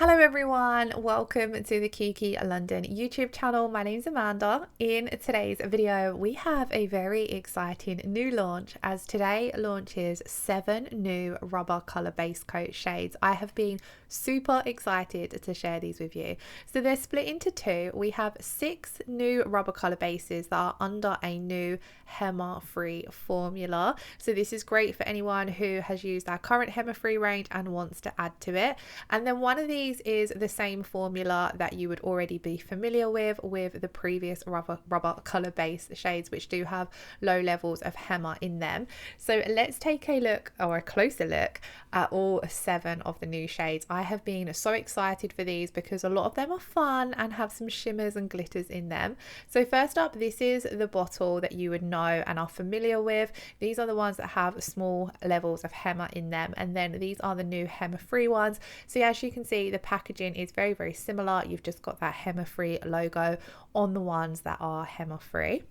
Hello everyone, welcome to the Kiki London YouTube channel. My name's Amanda. In today's video, we have a very exciting new launch as today launches 7 new rubber color base coat shades. I have been super excited to share these with you. So they're split into 2. We have 6 new rubber color bases that are under a new Hema free formula. So this is great for anyone who has used our current Hema free range and wants to add to it. And then one of these is the same formula that you would already be familiar with the previous rubber color base shades, which do have low levels of Hema in them. So let's take a look, or a closer look, at all 7 of the new shades. I have been so excited for these because a lot of them are fun and have some shimmers and glitters in them. So first up, this is the bottle that you would know and are familiar with. These are the ones that have small levels of Hema in them, and then these are the new Hema free ones. So as you can see, the packaging is very similar. You've just got that Hema free logo on the ones that are Hema free.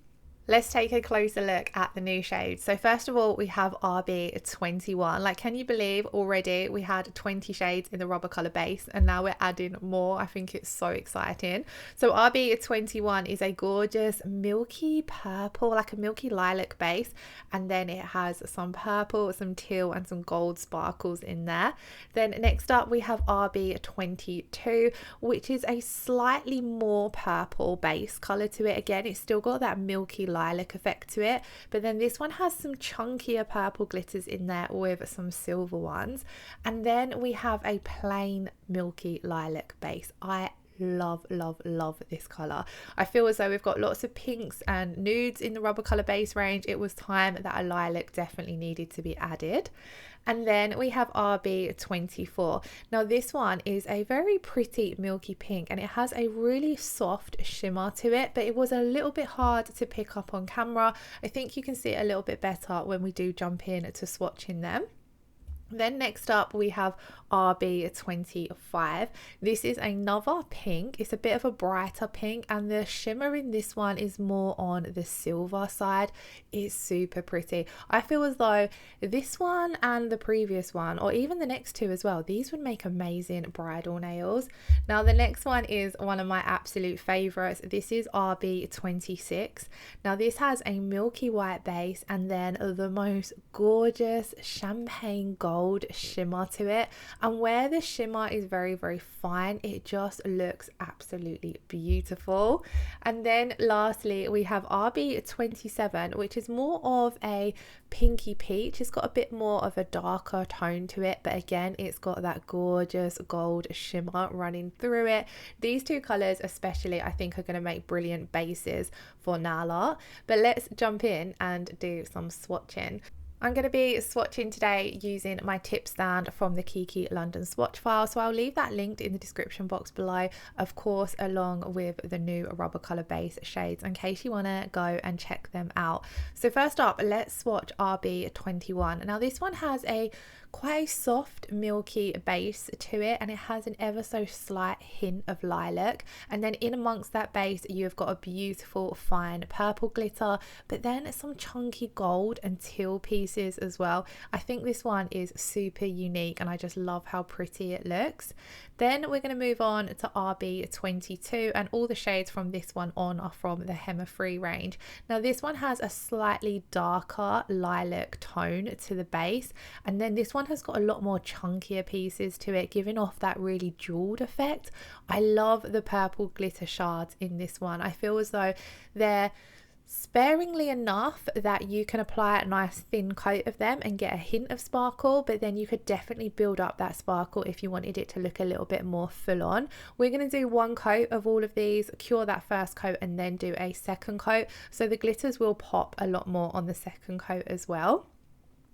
Let's take a closer look at the new shades. So first of all, we have RB21. Like, can you believe already we had 20 shades in the rubber color base and now we're adding more? I think it's so exciting. So RB21 is a gorgeous milky purple, like a milky lilac base, and then it has some purple, some teal and some gold sparkles in there. Then next up we have RB22, which is a slightly more purple base color to it. Again, it's still got that milky lilac effect to it, but then this one has some chunkier purple glitters in there with some silver ones. And then we have a plain milky lilac base. I love this color. I feel as though we've got lots of pinks and nudes in the rubber color base range. It was time that a lilac definitely needed to be added. And then we have RB24. Now this one is a very pretty milky pink and it has a really soft shimmer to it, but it was a little bit hard to pick up on camera. I think you can see it a little bit better when we do jump in to swatching them. Then next up we have RB25. This is another pink. It's a bit of a brighter pink and the shimmer in this one is more on the silver side. It's super pretty. I feel as though this one and the previous one, or even the next 2 as well, these would make amazing bridal nails. Now the next one is one of my absolute favorites. This is RB26. Now this has a milky white base and then the most gorgeous champagne gold shimmer to it, and where the shimmer is very fine, it just looks absolutely beautiful. And then lastly we have RB27, which is more of a pinky peach. It's got a bit more of a darker tone to it, but again it's got that gorgeous gold shimmer running through it. These 2 colors especially I think are going to make brilliant bases for nail art. But let's jump in and do some swatching. I'm going to be swatching today using my tip stand from the Kiki London Swatch File, so I'll leave that linked in the description box below, of course, along with the new rubber color base shades in case you want to go and check them out. So first up, let's swatch RB21. Now this one has quite a soft milky base to it and it has an ever so slight hint of lilac, and then in amongst that base you've got a beautiful fine purple glitter, but then some chunky gold and teal pieces as well. I think this one is super unique and I just love how pretty it looks. Then we're going to move on to RB22, and all the shades from this one on are from the Hema free range. Now this one has a slightly darker lilac tone to the base, and then this one has got a lot more chunkier pieces to it, giving off that really jeweled effect. I love the purple glitter shards in this one. I feel as though they're sparingly enough that you can apply a nice thin coat of them and get a hint of sparkle, but then you could definitely build up that sparkle if you wanted it to look a little bit more full on. We're going to do 1 coat of all of these, cure that first coat and then do a second coat, so the glitters will pop a lot more on the second coat as well.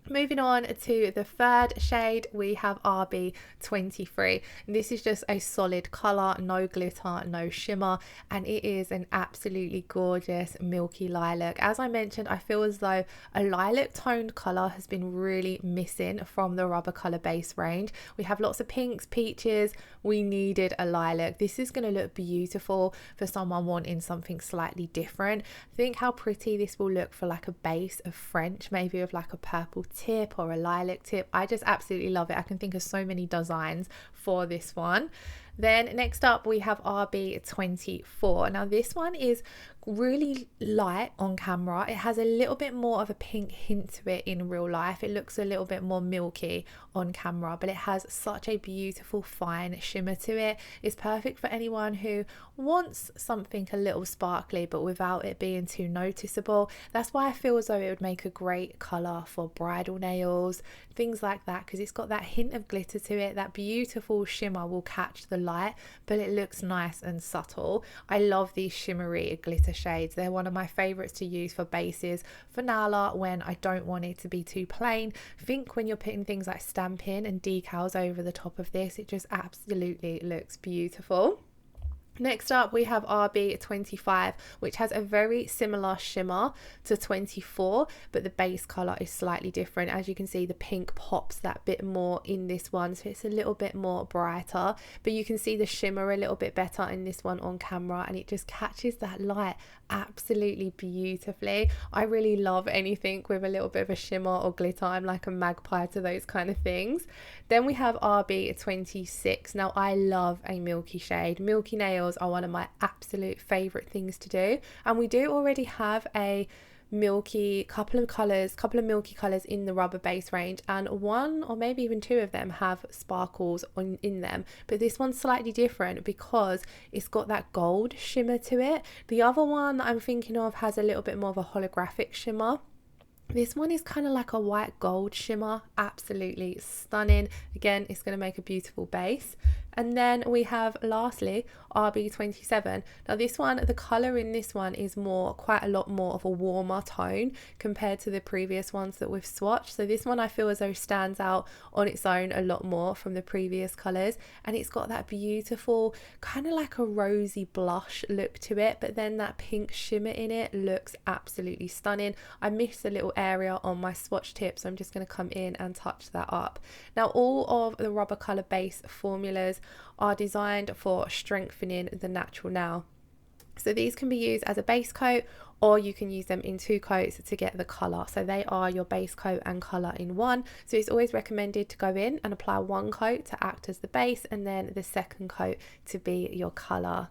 Moving on to the third shade, we have RB23. This is just a solid colour, no glitter, no shimmer, and it is an absolutely gorgeous milky lilac. As I mentioned, I feel as though a lilac toned colour has been really missing from the rubber colour base range. We have lots of pinks, peaches. We needed a lilac. This is going to look beautiful for someone wanting something slightly different. Think how pretty this will look for like a base of French, maybe with like a purple tip or a lilac tip. I just absolutely love it. I can think of so many designs for this one. Then next up we have RB24. Now this one is really light on camera. It has a little bit more of a pink hint to it in real life. It looks a little bit more milky on camera, but it has such a beautiful fine shimmer to it. It's perfect for anyone who wants something a little sparkly but without it being too noticeable. That's why I feel as though it would make a great colour for bridal nails, things like that, because it's got that hint of glitter to it. That beautiful shimmer will catch the light, but it looks nice and subtle. I love these shimmery glitter shades. They're one of my favorites to use for bases for nail art when I don't want it to be too plain. Think when you're putting things like stamping and decals over the top of this, it just absolutely looks beautiful. Next up we have RB25, which has a very similar shimmer to 24, but the base colour is slightly different. As you can see, the pink pops that bit more in this one, so it's a little bit more brighter, but you can see the shimmer a little bit better in this one on camera, and it just catches that light absolutely beautifully. I really love anything with a little bit of a shimmer or glitter. I'm like a magpie to those kind of things. Then we have RB26. Now I love a milky shade. Milky nails are one of my absolute favorite things to do, and we do already have a couple of milky colors in the rubber base range, and one or maybe even two of them have sparkles in them, but this one's slightly different because it's got that gold shimmer to it. The other one I'm thinking of has a little bit more of a holographic shimmer. This one is kind of like a white gold shimmer, absolutely stunning. Again, it's going to make a beautiful base. And then we have lastly RB27. Now this one, the colour in this one is quite a lot more of a warmer tone compared to the previous ones that we've swatched. So this one I feel as though stands out on its own a lot more from the previous colours, and it's got that beautiful kind of like a rosy blush look to it, but then that pink shimmer in it looks absolutely stunning. I missed a little area on my swatch tip, so I'm just going to come in and touch that up. Now all of the rubber colour base formulas are designed for strengthening the natural nail. So these can be used as a base coat, or you can use them in 2 coats to get the colour. So they are your base coat and colour in one. So it's always recommended to go in and apply 1 coat to act as the base, and then the second coat to be your colour.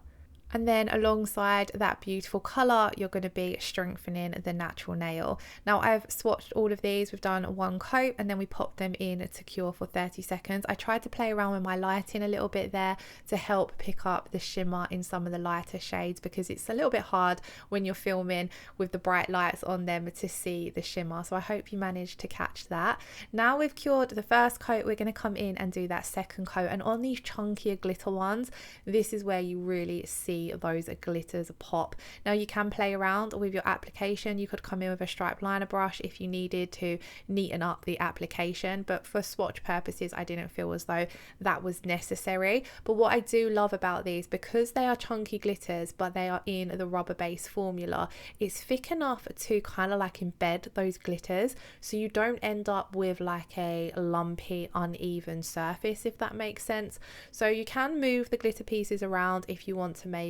And then alongside that beautiful colour, you're going to be strengthening the natural nail. Now I've swatched all of these. We've done 1 coat and then we popped them in to cure for 30 seconds. I tried to play around with my lighting a little bit there to help pick up the shimmer in some of the lighter shades, because it's a little bit hard when you're filming with the bright lights on them to see the shimmer. So I hope you managed to catch that. Now we've cured the first coat, we're going to come in and do that second coat. And on these chunkier glitter ones, this is where you really see those glitters pop. Now you can play around with your application. You could come in with a stripe liner brush if you needed to neaten up the application, but for swatch purposes I didn't feel as though that was necessary. But what I do love about these, because they are chunky glitters but they are in the rubber base formula, it's thick enough to kind of like embed those glitters, so you don't end up with like a lumpy uneven surface, if that makes sense. So you can move the glitter pieces around if you want to maybe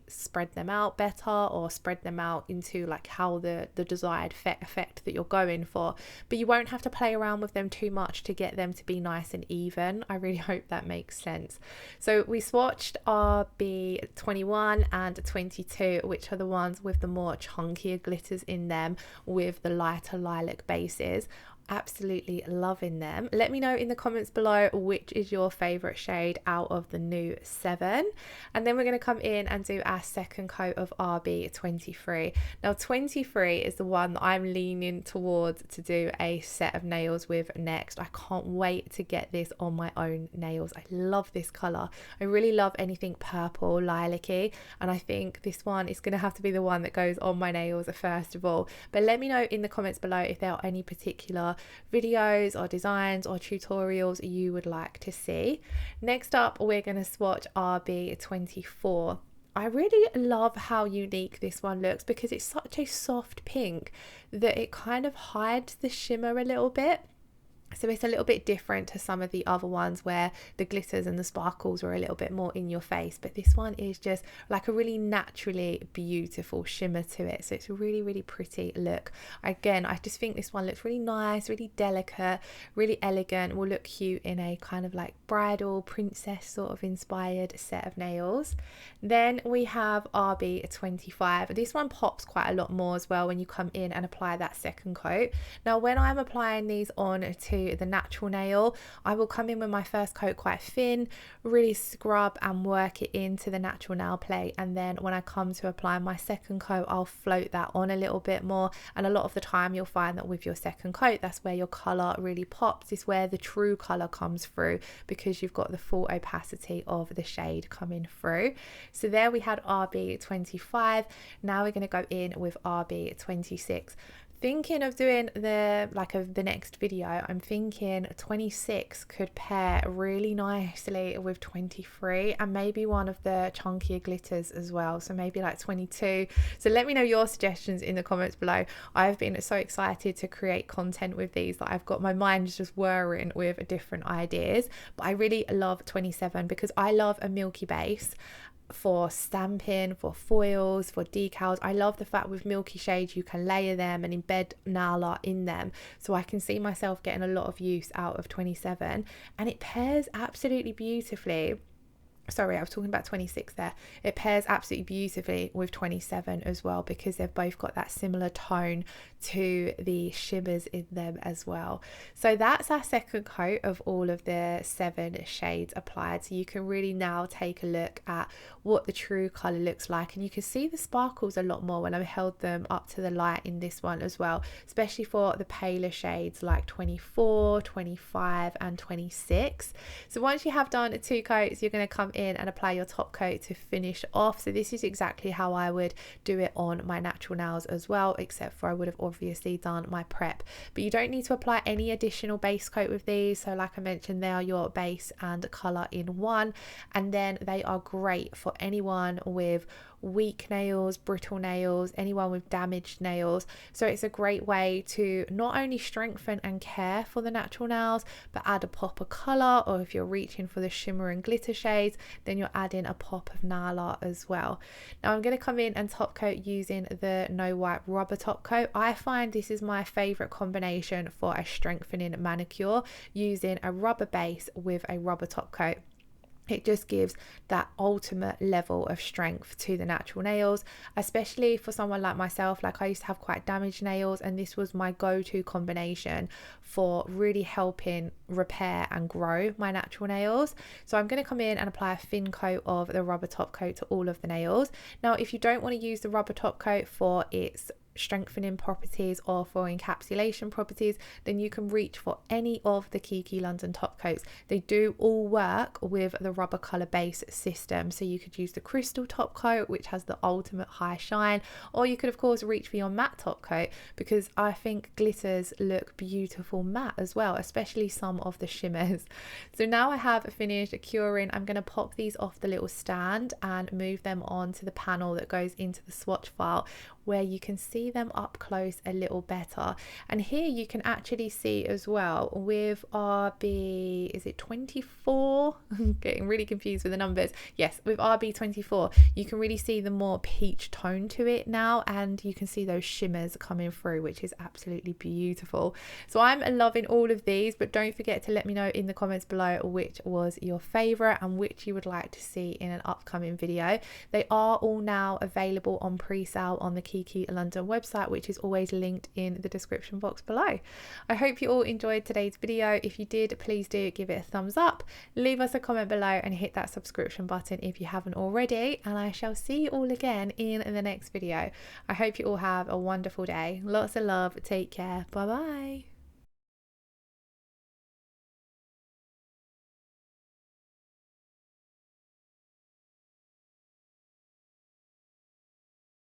spread them out better, or spread them out into like how the desired effect that you're going for, but you won't have to play around with them too much to get them to be nice and even. I really hope that makes sense. So we swatched RB21 and 22, which are the ones with the more chunkier glitters in them with the lighter lilac bases. Absolutely loving them. Let me know in the comments below which is your favorite shade out of the new 7. And then we're going to come in and do our second coat of RB23. Now 23 is the one that I'm leaning towards to do a set of nails with next. I can't wait to get this on my own nails. I love this color. I really love anything purple, lilac-y, and I think this one is going to have to be the one that goes on my nails first of all. But let me know in the comments below if there are any particular videos or designs or tutorials you would like to see. Next up, we're going to swatch RB24. I really love how unique this one looks, because it's such a soft pink that it kind of hides the shimmer a little bit. So it's a little bit different to some of the other ones where the glitters and the sparkles are a little bit more in your face, but this one is just like a really naturally beautiful shimmer to it. So it's a really, really pretty look. Again, I just think this one looks really nice, really delicate, really elegant, will look cute in a kind of like bridal princess sort of inspired set of nails. Then we have RB25. This one pops quite a lot more as well when you come in and apply that second coat. Now when I'm applying these on to the natural nail, I will come in with my first coat quite thin, really scrub and work it into the natural nail plate, and then when I come to apply my second coat, I'll float that on a little bit more. And a lot of the time you'll find that with your second coat, that's where your colour really pops, is where the true colour comes through, because you've got the full opacity of the shade coming through. So there we had RB25. Now we're going to go in with RB26. Thinking of doing the next video, I'm thinking 26 could pair really nicely with 23, and maybe one of the chunkier glitters as well, so maybe like 22. So let me know your suggestions in the comments below. I've been so excited to create content with these that I've got my mind just whirring with different ideas, but I really love 27 because I love a milky base for stamping, for foils, for decals. I love the fact with milky shades you can layer them and embed nail art in them, so I can see myself getting a lot of use out of 27, and it pairs absolutely beautifully. Sorry, I was talking about 26 there. It pairs absolutely beautifully with 27 as well, because they've both got that similar tone to the shimmers in them as well. So that's our second coat of all of the 7 shades applied. So you can really now take a look at what the true colour looks like, and you can see the sparkles a lot more when I've held them up to the light in this one as well, especially for the paler shades like 24, 25 and 26. So once you have done 2 coats, you're going to come in and apply your top coat to finish off. So this is exactly how I would do it on my natural nails as well, except for I would have obviously done my prep. But you don't need to apply any additional base coat with these. So like I mentioned, they are your base and colour in one, and then they are great for anyone with weak nails, brittle nails, anyone with damaged nails. So it's a great way to not only strengthen and care for the natural nails, but add a pop of colour, or if you're reaching for the shimmer and glitter shades, then you're adding a pop of nail art as well. Now I'm going to come in and top coat using the No Wipe rubber top coat. I find this is my favourite combination for a strengthening manicure, using a rubber base with a rubber top coat. It just gives that ultimate level of strength to the natural nails, especially for someone like myself. Like I used to have quite damaged nails, and this was my go-to combination for really helping repair and grow my natural nails. So I'm going to come in and apply a thin coat of the rubber top coat to all of the nails. Now if you don't want to use the rubber top coat for its strengthening properties or for encapsulation properties, then you can reach for any of the Kiki London top coats. They do all work with the rubber color base system, so you could use the crystal top coat, which has the ultimate high shine, or you could of course reach for your matte top coat, because I think glitters look beautiful matte as well, especially some of the shimmers. So now I have finished curing. I'm going to pop these off the little stand and move them onto the panel that goes into the swatch file, where you can see them up close a little better. And here you can actually see as well with RB, is it 24? I'm getting really confused with the numbers. Yes, with RB24 you can really see the more peach tone to it now, and you can see those shimmers coming through, which is absolutely beautiful. So I'm loving all of these, but don't forget to let me know in the comments below which was your favorite and which you would like to see in an upcoming video. They are all now available on pre-sale on the Kiki London website, which is always linked in the description box below. I hope you all enjoyed today's video. If you did, please do give it a thumbs up, leave us a comment below and hit that subscription button if you haven't already, and I shall see you all again in the next video. I hope you all have a wonderful day. Lots of love. Take care. Bye bye.